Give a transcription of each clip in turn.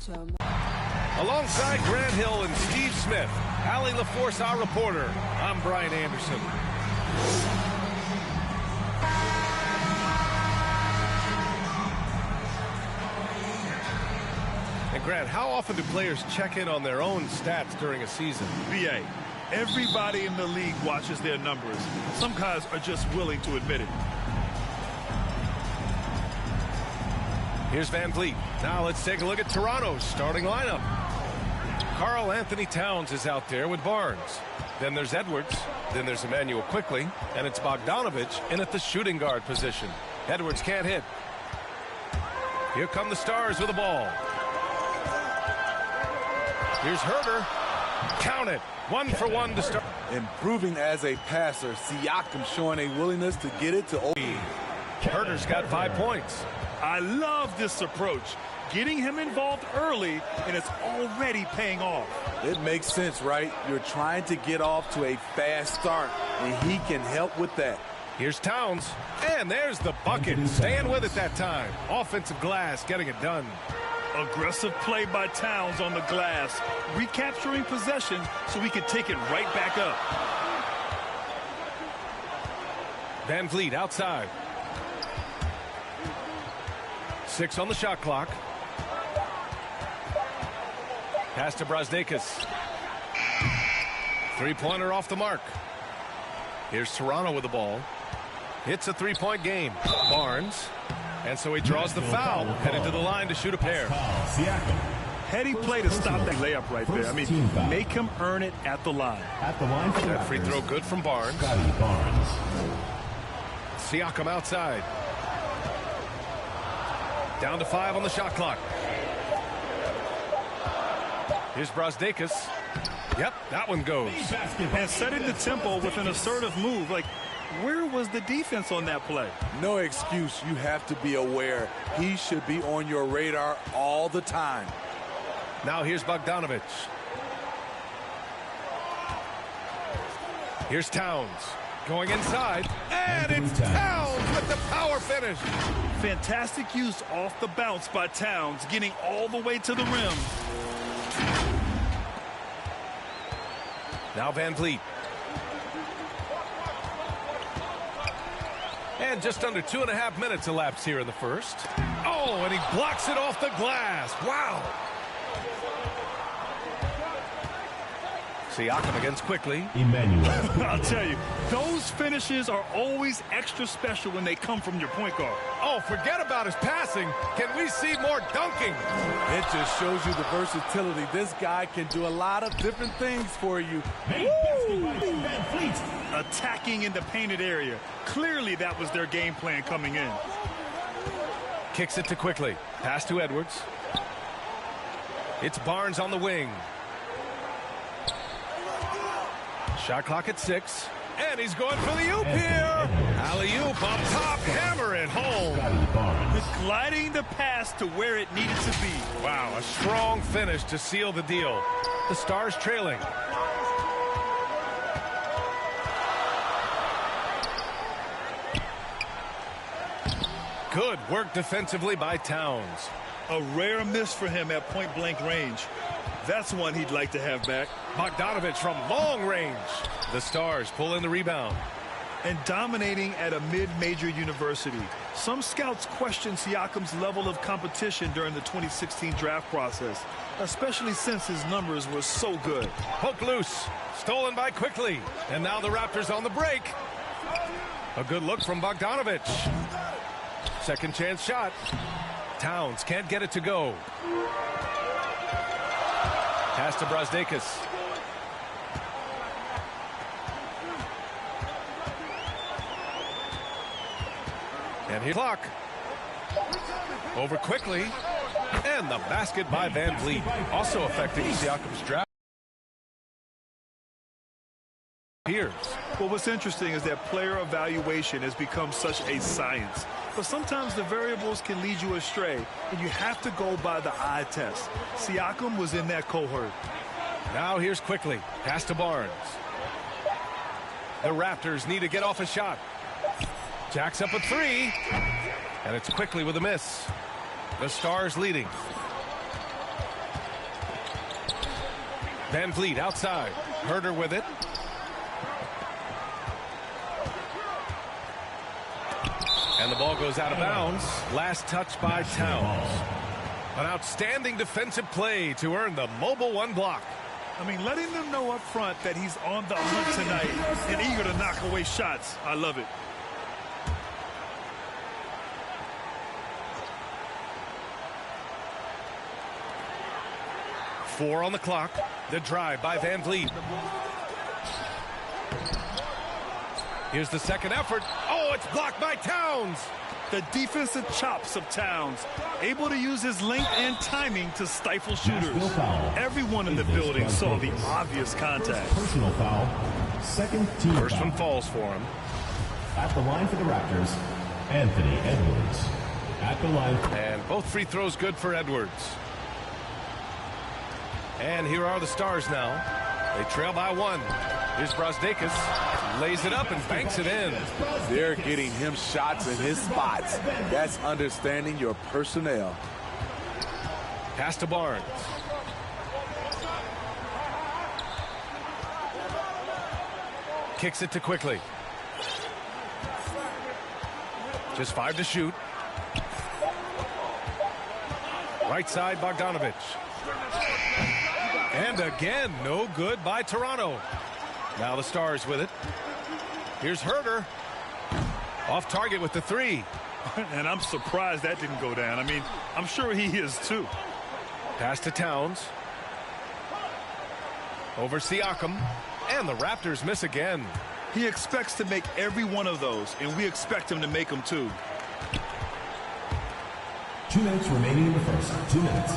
Alongside Grant Hill and Steve Smith, Allie LaForce, our reporter, I'm Brian Anderson. And Grant, how often do players check in on their own stats during a season? BA, everybody in the league watches their numbers. Some guys are just willing to admit it. Here's Van Vliet. Now let's take a look at Toronto's starting lineup. Karl Anthony Towns is out there with Barnes. Then there's Edwards. Then there's Emmanuel Quickly. And it's Bogdanovich in at the shooting guard position. Edwards can't hit. Here come the Stars with the ball. Here's Herter. Count it. 1 for 1 to start. Improving as a passer, Siakam showing a willingness to get it to open. Herter's got 5 points. I love this approach. Getting him involved early, and it's already paying off. It makes sense, right? You're trying to get off to a fast start, and he can help with that. Here's Towns, and there's the bucket. Staying with it that time. Offensive glass, getting it done. Aggressive play by Towns on the glass, recapturing possession so we can take it right back up. Van Vliet outside. 6 on the shot clock. Pass to Brazdeikis. Three-pointer off the mark. Here's Toronto with the ball. It's a three-point game. Barnes. And so he draws the foul, headed to the line to shoot a pair. Heady play to stop that layup right there. I mean, make him earn it at the line. That free throw good from Barnes. Siakam outside. Down to 5 on the shot clock. Here's Brazdeikis. Yep, that one goes. And setting the tempo with an assertive move. Like, where was the defense on that play? No excuse. You have to be aware. He should be on your radar all the time. Now here's Bogdanovich. Here's Towns. Going inside. And it's Towns with the power finish. Fantastic use off the bounce by Towns, getting all the way to the rim. Now Van Vliet. And just under 2.5 minutes elapsed here in the first. Oh, and he blocks it off the glass. Wow. Siakam against Quickly. Emmanuel. I'll tell you, those finishes are always extra special when they come from your point guard. Oh, forget about his passing. Can we see more dunking? It just shows you the versatility. This guy can do a lot of different things for you. Attacking in the painted area. Clearly that was their game plan coming in. Kicks it to Quickly. Pass to Edwards. It's Barnes on the wing. Shot clock at 6. And he's going for the oop here. Alley-oop up top. Hammer it home. Gliding the pass to where it needed to be. Wow, a strong finish to seal the deal. The Stars trailing. Good work defensively by Towns. A rare miss for him at point-blank range. That's one he'd like to have back. Bogdanovich from long range. The Stars pull in the rebound. And dominating at a mid-major university. Some scouts question Siakam's level of competition during the 2016 draft process, especially since his numbers were so good. Hook loose. Stolen by Quickly. And now the Raptors on the break. A good look from Bogdanovich. Second chance shot. Towns can't get it to go. Pass to Brazdeikis. And here's clock. Over Quickly. And the basket by Van Vliet. Also affecting Siakam's draft. Here's. Well, what's interesting is that player evaluation has become such a science. But sometimes the variables can lead you astray, and you have to go by the eye test. Siakam was in that cohort. Now here's Quickly. Pass to Barnes. The Raptors need to get off a shot. Jacks up a 3. And it's Quickly with a miss. The Stars leading. Van Vliet outside. Herder with it. And the ball goes out of bounds. Last touch by Towns. An outstanding defensive play to earn the mobile one block. I mean, letting them know up front that he's on the hunt tonight and eager to knock away shots. I love it. Four on the clock. The drive by Van Vliet. Here's the second effort. Oh, it's blocked by Towns. The defensive chops of Towns, able to use his length and timing to stifle shooters. Everyone in the building saw the obvious contact. Personal foul. Second team First foul. one falls for him. At the line for the Raptors, Anthony Edwards. At the line. And both free throws good for Edwards. And here are the Stars now. They trail by one. Here's Brasdeikis. Lays it up and banks it in. They're getting him shots in his spots. That's understanding your personnel. Pass to Barnes. Kicks it to Quickly. Just 5 to shoot. Right side, Bogdanovich. And again, no good by Toronto. Now the Stars with it. Here's Herder. Off target with the three. And I'm surprised that didn't go down. I mean, I'm sure he is too. Pass to Towns. Over Siakam. And the Raptors miss again. He expects to make every one of those, and we expect him to make them too. 2 minutes remaining in the first. 2 minutes.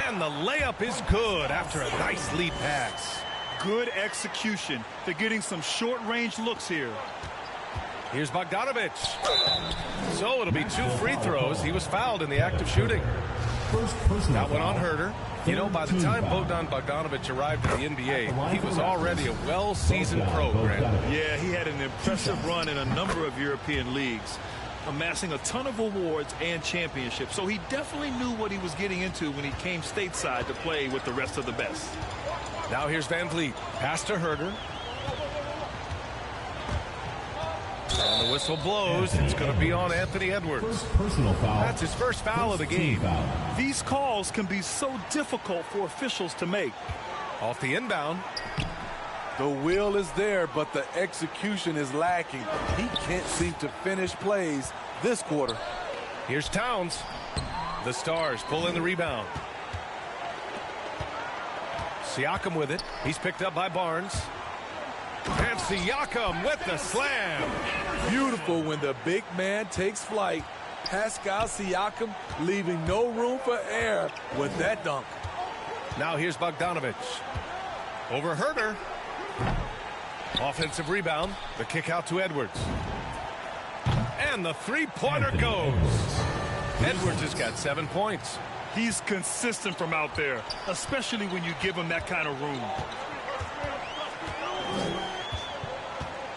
And the layup is good after a nice lead pass. Good execution. They're getting some short-range looks here. Here's Bogdanovich. So it'll be 2 free throws. He was fouled in the act of shooting. First personal That one on foul. Herder. You know, by the time Bogdan Bogdanovich arrived in the NBA, he was already a well-seasoned pro, Grant. Yeah, he had an impressive run in a number of European leagues, amassing a ton of awards and championships. So he definitely knew what he was getting into when he came stateside to play with the rest of the best. Now here's Van Vliet. Pass to Herder. And the whistle blows. It's going to be on Anthony Edwards. First personal foul. That's his first foul of the game. Foul. These calls can be so difficult for officials to make. Off the inbound. The will is there, but the execution is lacking. He can't seem to finish plays this quarter. Here's Towns. The Stars pull in the rebound. Siakam with it. He's picked up by Barnes. And Siakam with the slam. Beautiful when the big man takes flight. Pascal Siakam leaving no room for error with that dunk. Now here's Bogdanovich. Over Herder. Offensive rebound. The kick out to Edwards. And the three-pointer goes. Edwards has got 7 points. He's consistent from out there, especially when you give him that kind of room.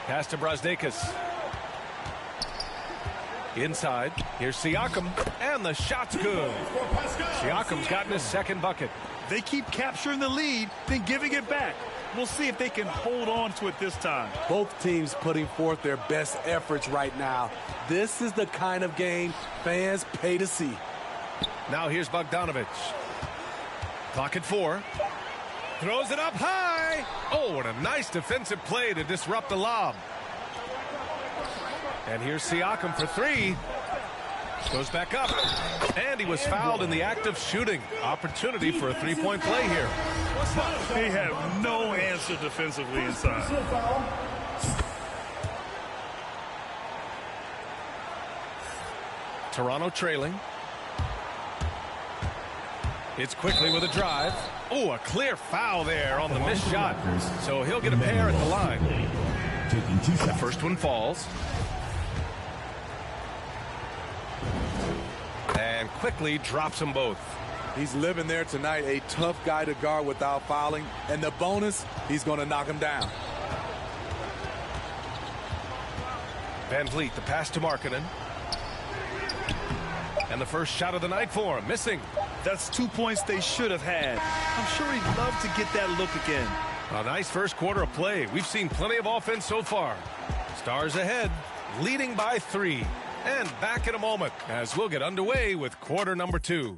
Pass to Brasdeikis. Inside. Here's Siakam. And the shot's good. Siakam's gotten his second bucket. They keep capturing the lead, then giving it back. We'll see if they can hold on to it this time. Both teams putting forth their best efforts right now. This is the kind of game fans pay to see. Now here's Bogdanovich. Clock at 4. Throws it up high. Oh, and a nice defensive play to disrupt the lob. And here's Siakam for 3. Goes back up. And he was fouled in the act of shooting. Opportunity for a three-point play here. They have no answer defensively inside. Toronto trailing. It's Quickly with a drive. Oh, a clear foul there on the missed shot. So he'll get a pair at the line. Taking 2 shots. First one falls. And Quickly drops them both. He's living there tonight, a tough guy to guard without fouling. And the bonus, he's going to knock him down. Van Vliet, the pass to Markkanen. And the first shot of the night for him, missing. That's 2 points they should have had. I'm sure he'd love to get that look again. A nice first quarter of play. We've seen plenty of offense so far. Stars ahead, leading by 3. And back in a moment as we'll get underway with quarter number 2.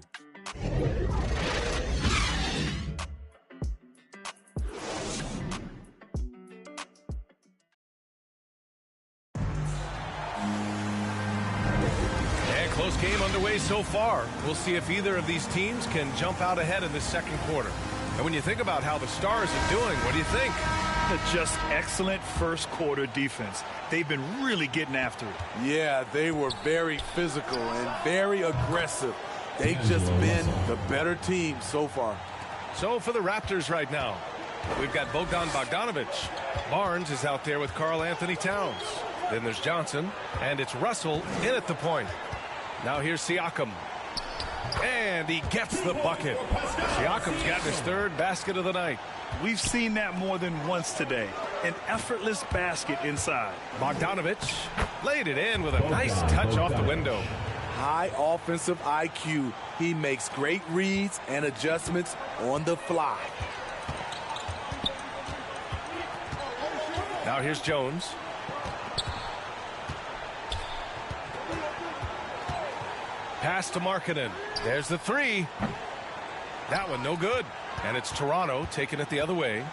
Close game underway so far. We'll see if either of these teams can jump out ahead in the second quarter. And when you think about how the Stars are doing, what do you think? Just excellent first quarter defense. They've been really getting after it. Yeah, they were very physical and very aggressive. They've just been the better team so far. So for the Raptors right now, we've got Bogdan Bogdanović. Barnes is out there with Karl Anthony Towns. Then there's Johnson, and it's Russell in at the point. Now here's Siakam. And he gets the bucket. Siakam's gotten his third basket of the night. We've seen that more than once today. An effortless basket inside. Bogdanović laid it in with a nice touch off the window. High offensive IQ. He makes great reads and adjustments on the fly. Now here's Jones. Pass to Markkanen. There's the 3. That one no good. And it's Toronto taking it the other way.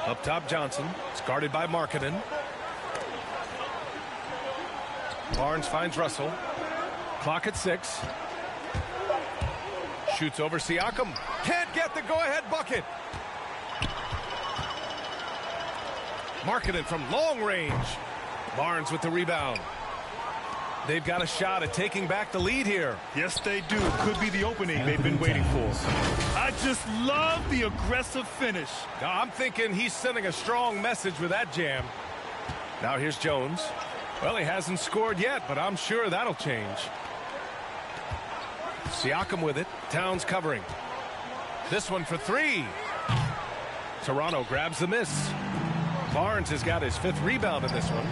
Up top Johnson. It's guarded by Markkanen. Barnes finds Russell. Clock at 6. Shoots over Siakam. Can't get the go-ahead bucket. Markkanen from long range. Barnes with the rebound. They've got a shot at taking back the lead here. Yes, they do. Could be the opening they've been waiting for. I just love the aggressive finish. Now, I'm thinking he's sending a strong message with that jam. Now here's Jones. Well, he hasn't scored yet, but I'm sure that'll change. Siakam with it. Towns covering. This one for 3. Toronto grabs the miss. Barnes has got his 5th rebound in this one.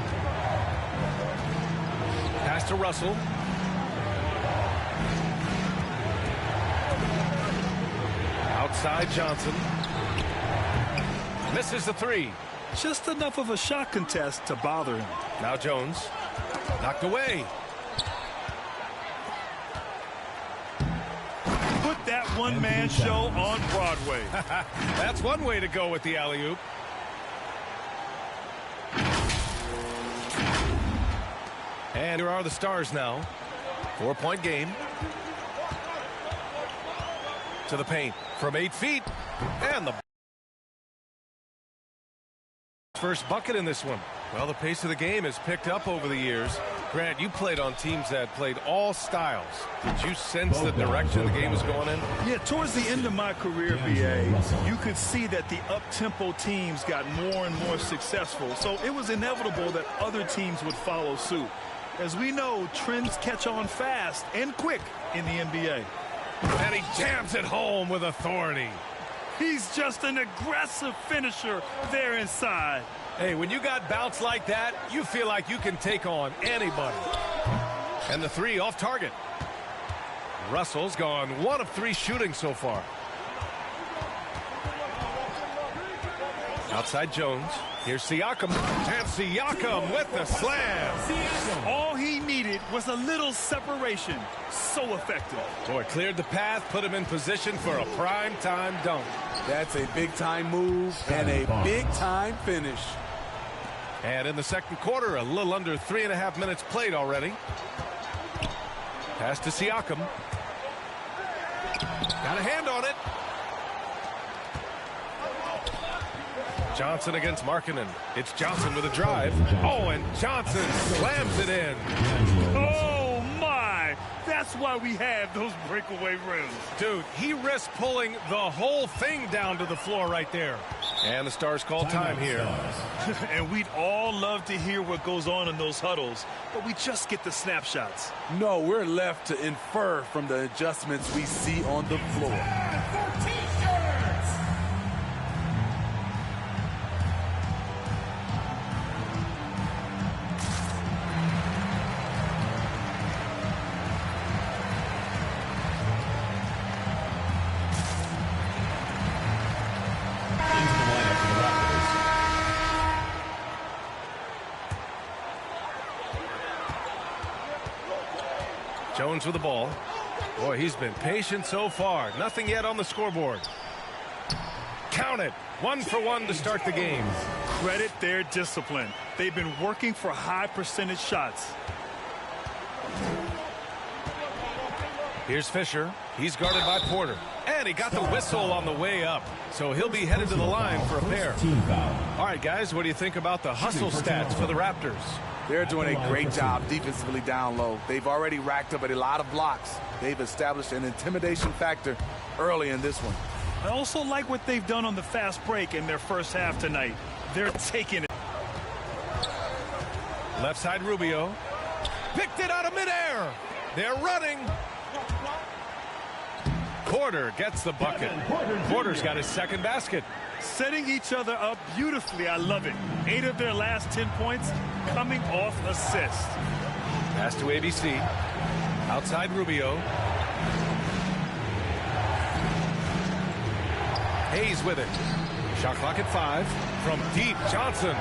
Pass to Russell. Outside Johnson. Misses the 3. Just enough of a shot contest to bother him. Now Jones. Knocked away. Put that one-man show on Broadway. That's one way to go with the alley-oop. And here are the Stars now. 4-point game. To the paint from 8 feet. And the first bucket in this one. Well, the pace of the game has picked up over the years. Grant, you played on teams that played all styles. Did you sense the direction the game was going in? Yeah, towards the end of my career, BA, you could see that the up-tempo teams got more and more successful. So it was inevitable that other teams would follow suit. As we know, trends catch on fast and quick in the NBA. And he jams it home with authority. He's just an aggressive finisher there inside. Hey, when you got bounce like that, you feel like you can take on anybody. And the 3 off target. Russell's gone 1 of 3 shooting so far. Outside Jones. Here's Siakam. And Siakam with the slam. All he needed was a little separation. So effective. Boy, cleared the path, put him in position for a prime-time dunk. That's a big-time move and a big-time finish. And in the second quarter, a little under 3.5 minutes played already. Pass to Siakam. Got a hand on it. Johnson against Markkanen. It's Johnson with a drive. Oh, and Johnson slams it in. Oh, my. That's why we have those breakaway rims. Dude, he risked pulling the whole thing down to the floor right there. And the Stars call time here. And we'd all love to hear what goes on in those huddles, but we just get the snapshots. No, we're left to infer from the adjustments we see on the floor. Jones with the ball. Boy, he's been patient so far. Nothing yet on the scoreboard. Count it. 1 for 1 to start the game. Credit their discipline. They've been working for high percentage shots. Here's Fisher. He's guarded by Porter. And he got the whistle on the way up. So he'll be headed to the line for a pair. All right, guys, what do you think about the hustle stats for the Raptors? They're doing a great job defensively down low. They've already racked up a lot of blocks. They've established an intimidation factor early in this one. I also like what they've done on the fast break in their first half tonight. They're taking it. Left side Rubio. Picked it out of midair. They're running. Porter gets the bucket. Porter's got his second basket. Setting each other up beautifully. I love it. 8 of their last 10 points coming off assists. Pass to ABC. Outside Rubio. Hayes with it. Shot clock at 5. From deep, Johnson.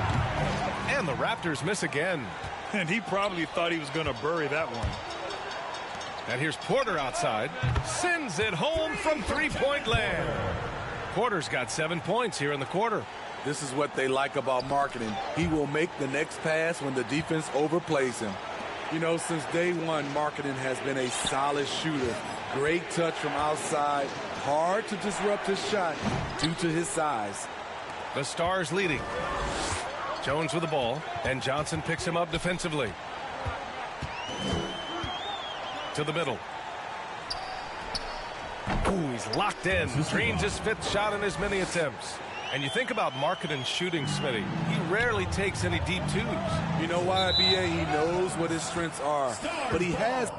And the Raptors miss again. And he probably thought he was going to bury that one. And here's Porter outside. Sends it home from three-point land. Porter's got 7 points here in the quarter. This is what they like about marketing. He will make the next pass when the defense overplays him. You know, since day one, marketing has been a solid shooter. Great touch from outside. Hard to disrupt his shot due to his size. The Stars leading. Jones with the ball, and Johnson picks him up defensively. To the middle. Ooh, he's locked in. Drains his 5th shot in as many attempts. And you think about Markkanen's shooting, Smitty. He rarely takes any deep twos. You know why, B.A.? He knows what his strengths are. But he has...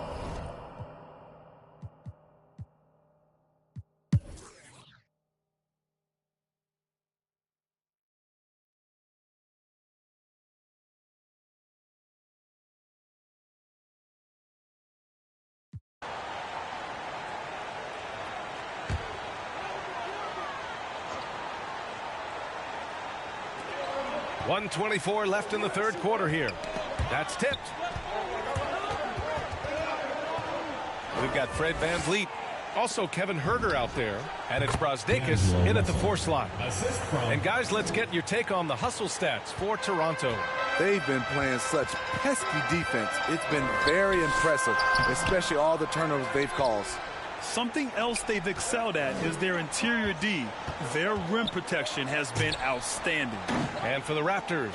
.124 left in the third quarter here. That's tipped. We've got Fred VanVleet. Also Kevin Huerter out there. And it's Brasdeikis in at the 4 slot. And guys, let's get your take on the hustle stats for Toronto. They've been playing such pesky defense. It's been very impressive, especially all the turnovers they've caused. Something else they've excelled at is their interior D. Their rim protection has been outstanding. And for the Raptors,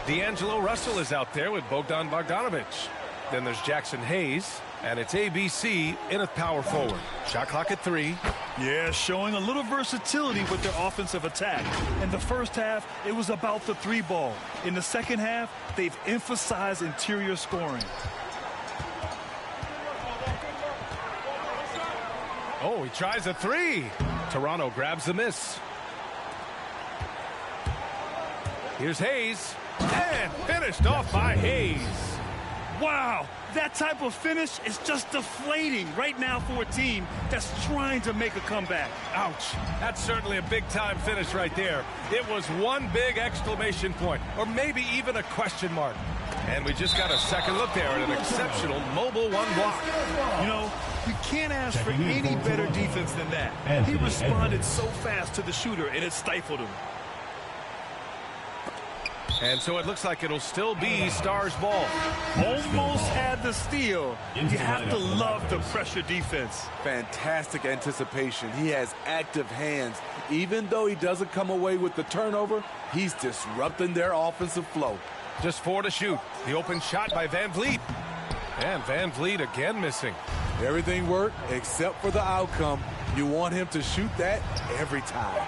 D'Angelo Russell is out there with Bogdan Bogdanovic. Then there's Jackson Hayes, and it's ABC in at power forward. Shot clock at 3. Yeah, showing a little versatility with their offensive attack. In the first half, it was about the 3 ball. In the second half, they've emphasized interior scoring. Oh, he tries a 3. Toronto grabs the miss. Here's Hayes. And finished off by Hayes. Wow, that type of finish is just deflating right now for a team that's trying to make a comeback. Ouch. That's certainly a big-time finish right there. It was one big exclamation point, or maybe even a question mark. And we just got a second look there at an exceptional mobile 1 block. You know, you can't ask for any better defense than that. He responded so fast to the shooter, and it stifled him. And so it looks like it'll still be Stars ball. Almost had the steal. You have to love the pressure defense. Fantastic anticipation. He has active hands. Even though he doesn't come away with the turnover, he's disrupting their offensive flow. Just 4 to shoot. The open shot by VanVleet. And VanVleet again missing. Everything worked except for the outcome. You want him to shoot that every time.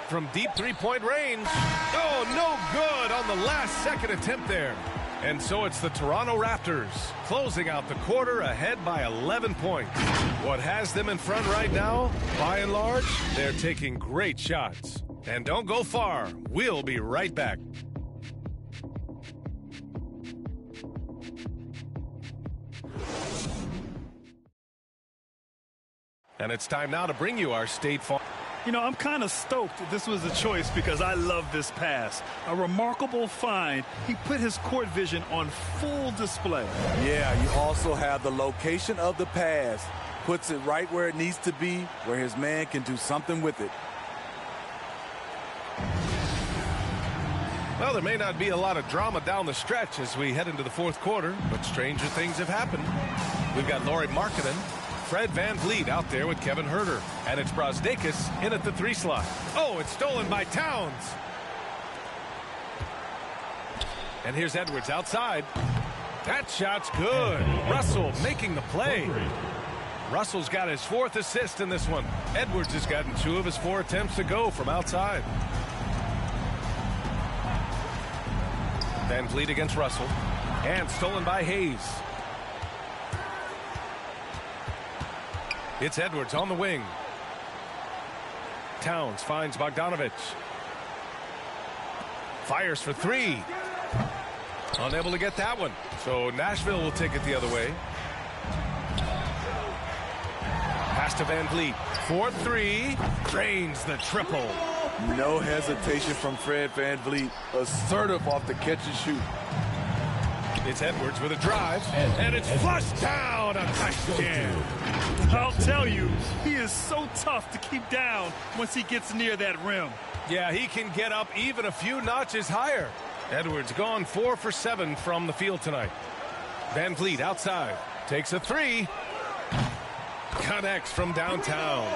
From deep 3-point range. Oh, no good on the last second attempt there. And so it's the Toronto Raptors closing out the quarter ahead by 11 points. What has them in front right now? By and large, they're taking great shots. And don't go far. We'll be right back. And it's time now to bring you our State Farm. You know, I'm kind of stoked this was a choice because I love this pass. A remarkable find. He put his court vision on full display. Yeah, you also have the location of the pass. Puts it right where it needs to be, where his man can do something with it. Well, there may not be a lot of drama down the stretch as we head into the fourth quarter, but stranger things have happened. We've got Lauri Markkanen, Fred VanVleet out there with Kevin Huerter, and it's Brazdeikis in at the 3 slot. Oh, it's stolen by Towns. And here's Edwards outside. That shot's good. Russell making the play. Russell's got his 4th assist in this one. Edwards has gotten 2 of his 4 attempts to go from outside. VanVleet against Russell. And stolen by Hayes. It's Edwards on the wing. Towns finds Bogdanovich. Fires for 3. Unable to get that one. So Nashville will take it the other way. Pass to VanVleet. 4-3. Drains the triple. No hesitation from Fred VanVleet. Assertive off the catch and shoot. It's Edwards with a drive. And it's flushed down. A nice jam. I'll tell you, he is so tough to keep down once he gets near that rim. Yeah, he can get up even a few notches higher. Edwards gone 4 for 7 from the field tonight. VanVleet outside. Takes a 3. Connects from downtown.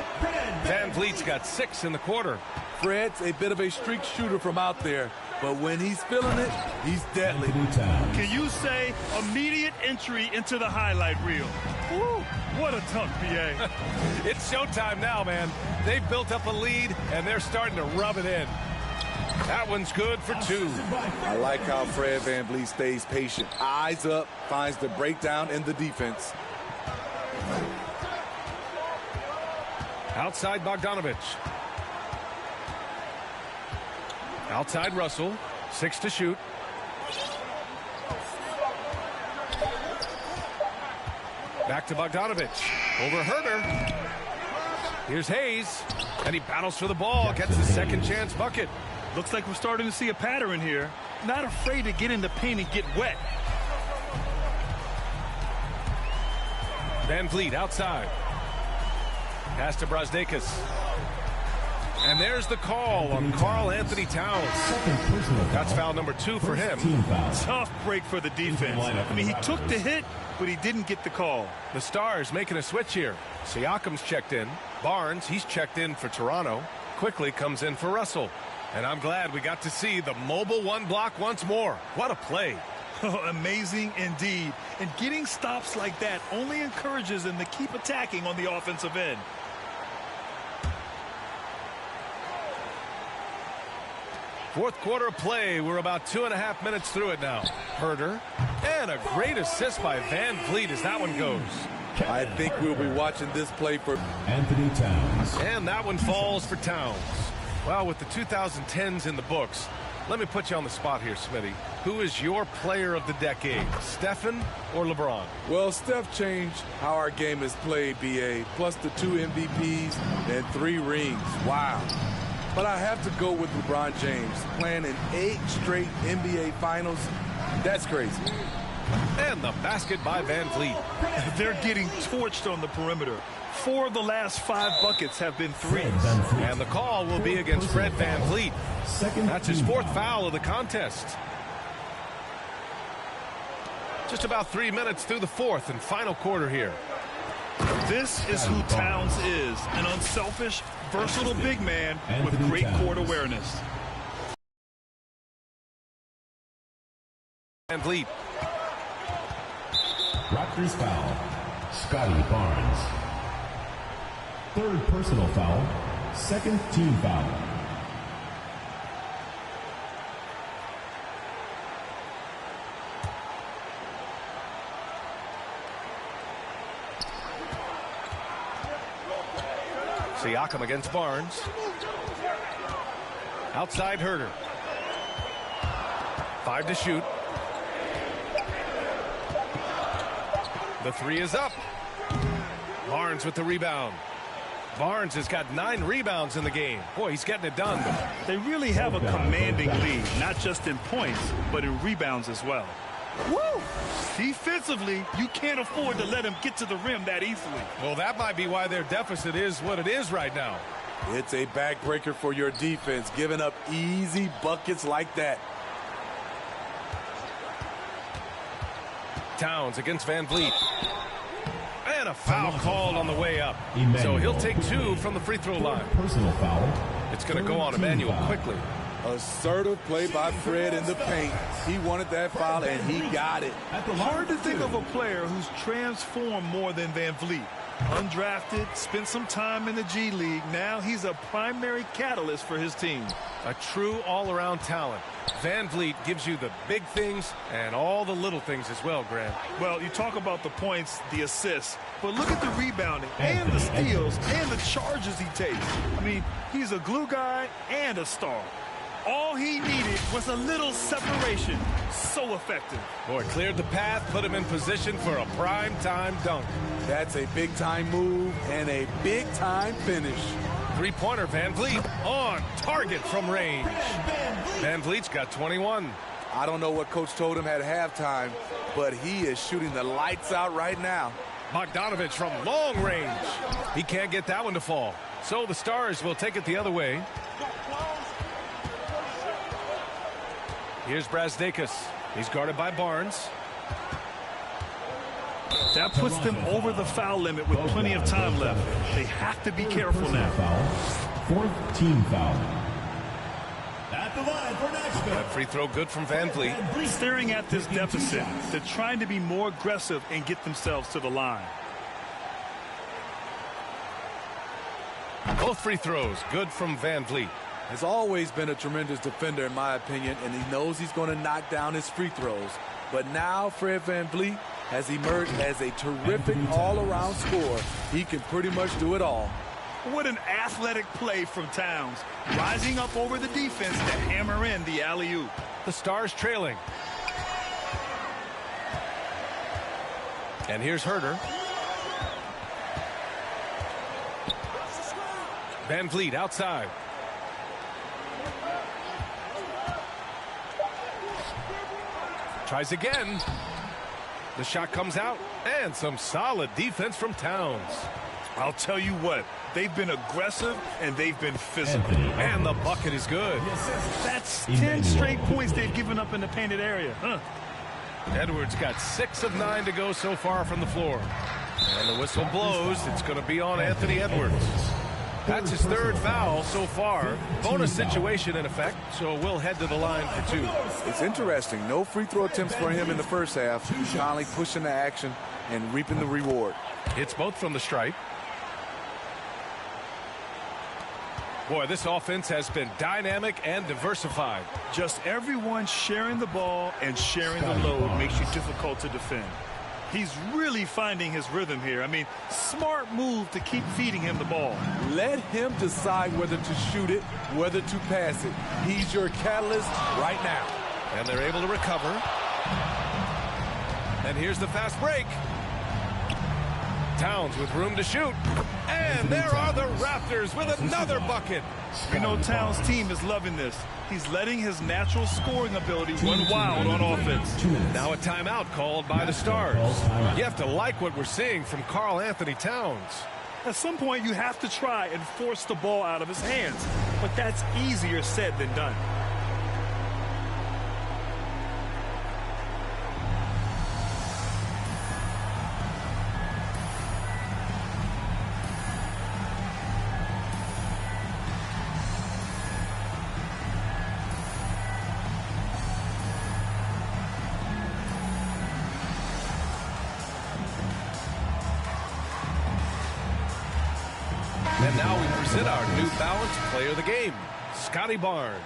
VanVleet's got 6 in the quarter. Fred's a bit of a streak shooter from out there, but when he's feeling it, he's deadly. Can you say immediate entry into the highlight reel? Woo, what a dunk, BA. It's showtime now, man. They've built up a lead, and they're starting to rub it in. That one's good for 2. I like how Fred VanVleet stays patient. Eyes up, finds the breakdown in the defense. Outside Bogdanovich. Outside Russell. 6 to shoot. Back to Bogdanovich. Over Huerter. Here's Hayes. And he battles for the ball. Gets the second chance bucket. Looks like we're starting to see a pattern here. Not afraid to get in the paint and get wet. VanVleet outside. Pass to Brazdeikis. And there's the call on Karl Anthony Towns. That's foul number 2 for him. Tough break for the defense. I mean, he took the hit, but he didn't get the call. The Stars making a switch here. Siakam's checked in. Barnes, he's checked in for Toronto. Quickly comes in for Russell. And I'm glad we got to see the mobile 1 block once more. What a play. Amazing indeed. And getting stops like that only encourages him to keep attacking on the offensive end. Fourth quarter play. We're about 2.5 minutes through it now. Huerter. And a great assist by VanVleet as that one goes. I think we'll be watching this play for Anthony Towns. And that one falls for Towns. Well, with the 2010s in the books, let me put you on the spot here, Smitty. Who is your player of the decade, Stephen or LeBron? Well, Steph changed how our game is played, BA, plus the 2 MVPs and 3 rings. Wow. But I have to go with LeBron James, playing in 8 straight NBA Finals. That's crazy. And the basket by VanVleet. They're getting torched on the perimeter. 4 of the last 5 buckets have been threes. And the call will be against Fred VanVleet. That's his 4th foul of the contest. Just about 3 minutes through the 4th and final quarter here. This is who Towns is, an unselfish, versatile big man with great court awareness. VanVleet. Raptors foul. Scotty Barnes. 3rd personal foul. 2nd team foul. Siakam against Barnes. Outside Huerter. 5 to shoot. The 3 is up. Barnes with the rebound. Barnes has got 9 rebounds in the game. Boy, he's getting it done. They really have a commanding lead, not just in points, but in rebounds as well. Woo! Defensively, you can't afford to let him get to the rim that easily. Well, that might be why their deficit is what it is right now. It's a backbreaker for your defense, giving up easy buckets like that. Towns against Van Vliet. And a foul called on the way up. So he'll take 2 from the free throw line. Personal foul. It's going to go on Emmanuel quickly. Assertive play by Fred in the paint. He wanted that foul, and he got it. Hard to think of a player who's transformed more than Van Vliet. Undrafted, spent some time in the G League. Now he's a primary catalyst for his team. A true all-around talent. Van Vliet gives you the big things and all the little things as well, Grant. Well, you talk about the points, the assists, but look at the rebounding and the steals and the charges he takes. I mean, he's a glue guy and a star. All he needed was a little separation. So effective. Boy, cleared the path, put him in position for a prime-time dunk. That's a big-time move and a big-time finish. Three-pointer, Van Vliet on target from range. Van Vliet's got 21. I don't know what Coach told him at halftime, but he is shooting the lights out right now. Bogdanovich from long range. He can't get that one to fall. So the Stars will take it the other way. Here's Brazdakis. He's guarded by Barnes. That puts them over the foul limit with plenty of time left. They have to be careful now. Fourth team foul. At the line for Nashville. That free throw good from Van Vliet. Staring at this deficit, they're trying to be more aggressive and get themselves to the line. Both free throws good from Van Vliet. Has always been a tremendous defender, in my opinion, and he knows he's going to knock down his free throws. But now Fred Van Vliet has emerged as a terrific all-around scorer. He can pretty much do it all. What an athletic play from Towns, rising up over the defense to hammer in the alley-oop. The Stars trailing. And here's Herter. Van Vliet outside. Tries again. The shot comes out. And some solid defense from Towns. I'll tell you what, they've been aggressive and they've been physical. And the bucket is good. That's 10 straight points they've given up in the painted area. Edwards got 6 of 9 to go so far from the floor. And the whistle blows. It's going to be on Anthony Edwards. That's his 3rd foul so far. Bonus situation in effect, so we'll head to the line for 2. It's interesting. No free throw attempts for him in the first half. Finally pushing the action and reaping the reward. It's both from the stripe. Boy, this offense has been dynamic and diversified. Just everyone sharing the ball and sharing the load makes you difficult to defend. He's really finding his rhythm here. I mean, smart move to keep feeding him the ball. Let him decide whether to shoot it, whether to pass it. He's your catalyst right now. And they're able to recover. And here's the fast break. Towns with room to shoot. And there are the Raptors with another bucket. You know, Towns' team is loving this. He's letting his natural scoring ability run wild on offense. Now a timeout called by the Stars. You have to like what we're seeing from Karl Anthony Towns. At some point, you have to try and force the ball out of his hands. But that's easier said than done. And now we present our New Balance player of the game, Scotty Barnes.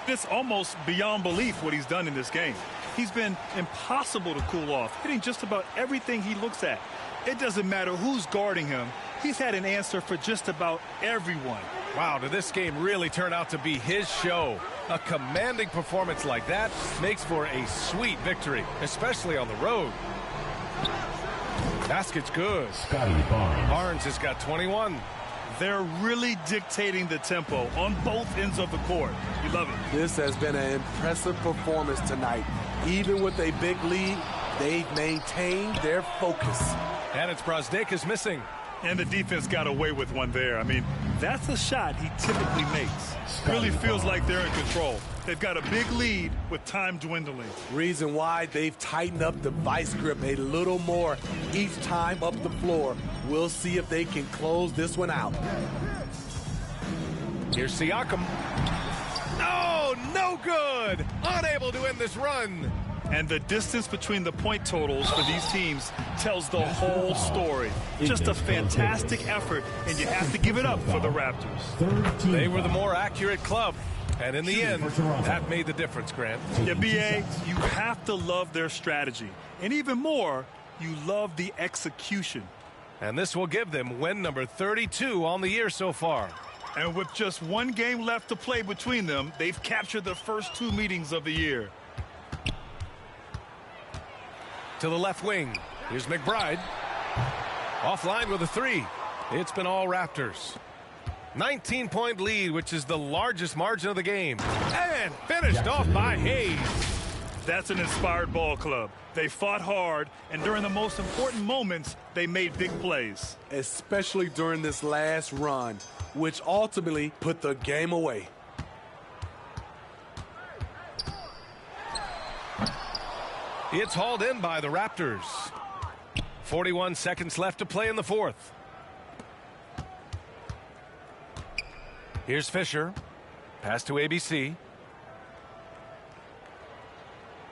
It's almost beyond belief what he's done in this game. He's been impossible to cool off, hitting just about everything he looks at. It doesn't matter who's guarding him. He's had an answer for just about everyone. Wow, did this game really turn out to be his show? A commanding performance like that makes for a sweet victory, especially on the road. Basket's good. Scotty Barnes. Barnes has got 21. They're really dictating the tempo on both ends of the court. You love it. This has been an impressive performance tonight. Even with a big lead, they've maintained their focus. And it's Brosdakis missing. And the defense got away with one there. I mean, that's a shot he typically makes. Really feels like they're in control. They've got a big lead with time dwindling. Reason why they've tightened up the vice grip a little more each time up the floor. We'll see if they can close this one out. Here's Siakam. Oh, no good. Unable to end this run. And the distance between the point totals for these teams tells the whole story. Just a fantastic effort, and you have to give it up for the Raptors. They were the more accurate club, and in the end, that made the difference, Grant. Yeah, B.A., you have to love their strategy. And even more, you love the execution. And this will give them win number 32 on the year so far. And with just one game left to play between them, they've captured the first 2 meetings of the year. To the left wing. Here's McBride. Offline with a 3. It's been all Raptors. 19-point lead, which is the largest margin of the game. And finished off by Hayes. That's an inspired ball club. They fought hard, and during the most important moments, they made big plays. Especially during this last run, which ultimately put the game away. It's hauled in by the Raptors. 41 seconds left to play in the fourth. Here's Fisher. Pass to ABC.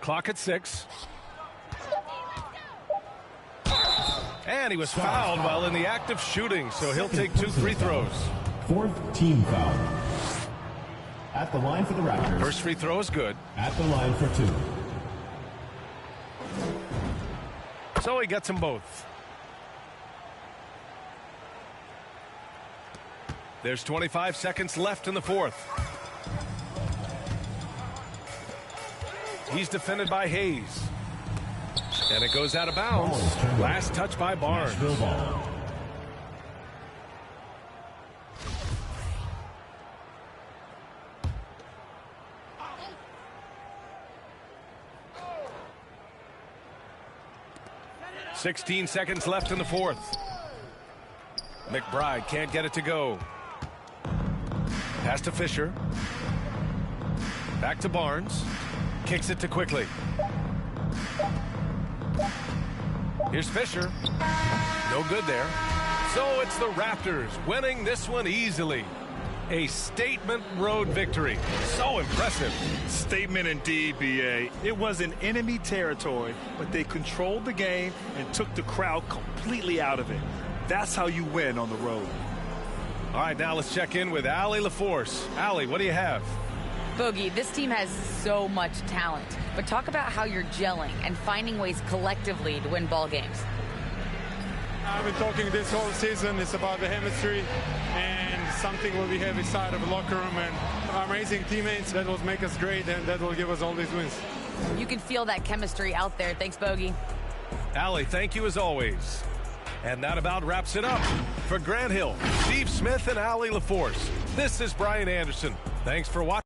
Clock at 6. And he was fouled while in the act of shooting, so he'll take 2 free throws. 4th team foul. At the line for the Raptors. First free throw is good. At the line for 2. So he gets them both. There's 25 seconds left in the fourth. He's defended by Hayes. And it goes out of bounds. Last touch by Barnes. 16 seconds left in the fourth. McBride can't get it to go. Pass to Fisher. Back to Barnes. Kicks it to Quickly. Here's Fisher. No good there. So it's the Raptors winning this one easily. A statement road victory. So impressive. Statement indeed, B.A. It was in enemy territory, but they controlled the game and took the crowd completely out of it. That's how you win on the road. All right, now let's check in with Allie LaForce. Allie, what do you have? Bogey, this team has so much talent, but talk about how you're gelling and finding ways collectively to win ball games. I've been talking this whole season. It's about the chemistry and something what we have inside of the locker room and amazing teammates that will make us great and that will give us all these wins. You can feel that chemistry out there. Thanks, Bogey. Allie, thank you as always. And that about wraps it up. For Grant Hill, Steve Smith, and Allie LaForce, this is Brian Anderson. Thanks for watching.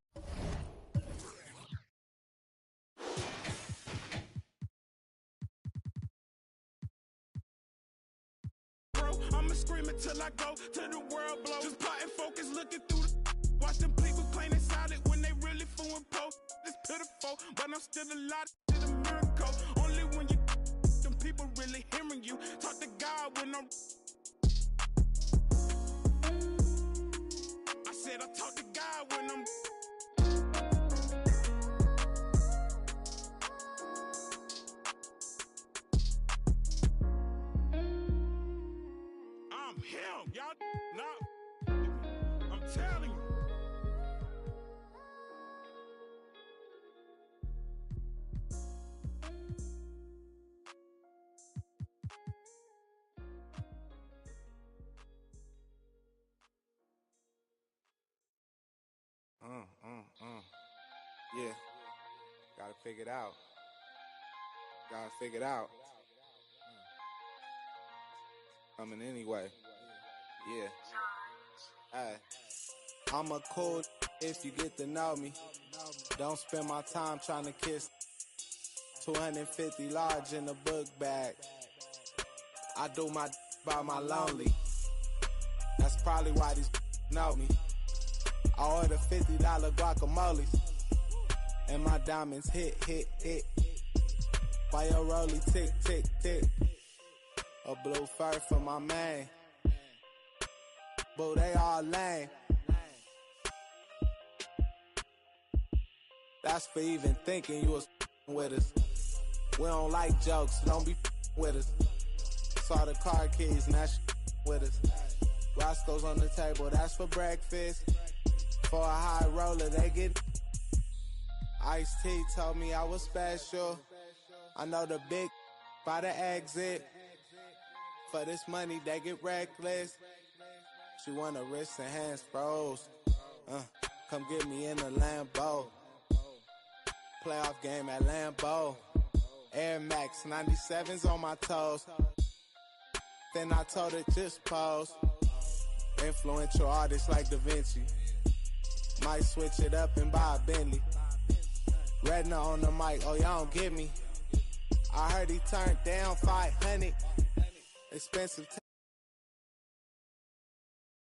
I'ma scream until I go to the world blow. Just plotting focus, looking through the watch them people playing inside it when they really fooling post. It's pitiful, but I'm still alive. It's a miracle. Only when you them people really hearing you. Talk to God when I'm. I said I talk to God when I'm. I'm him, y'all. No, I'm telling you. Yeah, gotta figure it out. Gotta figure it out. Coming anyway. Yeah. Hey, I'm a cool if you get to know me. Don't spend my time trying to kiss. 250 large in the book bag. I do my by my lonely. That's probably why these know me. I order $50 guacamoles. And my diamonds hit. Why your rollie tick, tick, tick. A blue fur for my man. Boo, they all lame. That's for even thinking you was with us. We don't like jokes, so don't be with us. Saw the car keys, now with us. Roscoe's on the table, that's for breakfast. For a high roller, they get. Ice-T told me I was special. I know the big by the exit. For this money, they get reckless. She want her wrists and hands froze. Come get me in the Lambo. Playoff game at Lambeau. Air Max 97s on my toes. Then I told her just pose. Influential artists like Da Vinci. Might switch it up and buy a Bentley. Redna on the mic, oh y'all don't get me. I heard he turned down 500. Expensive.